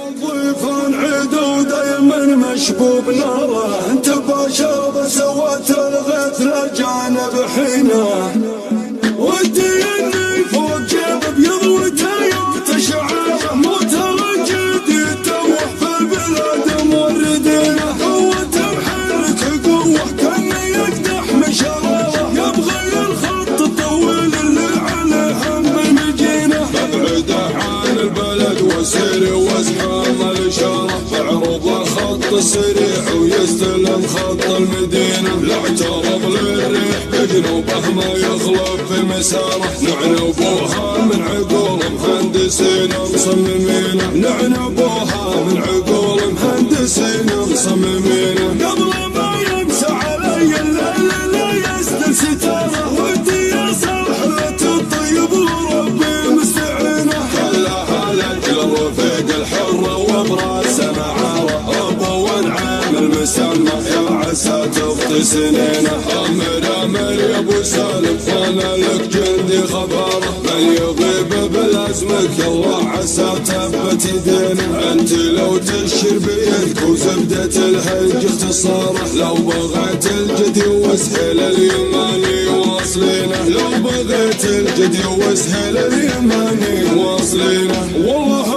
الضيفان عدو دايما مشبوب ناره، انت باشر بسوات الغيث لجانب حينه، ودي اني فوق جيب ابيض وتايب تشعره، مترجد يتوه في البلاد موردينه، قوة محرك قوة كانه يقدح مشراره، يبغى الخط الطويل اللي عليه هم المجينه، ابعده عن البلد وسير وازحام الاشاره، بعرض الخط السريع ويستلم خط المدينه، لا اعترض للريح بجنوبه ما يخلف في مساره، نعنبوها من عقول مهندسين مصممين، نعنبوها من عقول مهندسين مصممين، قبل ما يمسى علي الليل لا يستر ستاره، ودي صالح لا الطيب وربي مستعينه، خلاها لاجل الرفيق الحر وبراس معاره، ابو وانعام المسمى يا عسى تفضي سنينه، امر يا ابو سالم وانا لك جندي خباره، من يغيب بلازمك الله عسى تثبت يدينه، انت لو تشر بيدك وزبدة الهج اختصاره، لو بغيت الجدي واسهل اليماني واصلينه، لو بغيت الجدي واسهل اليماني واصلينه، والله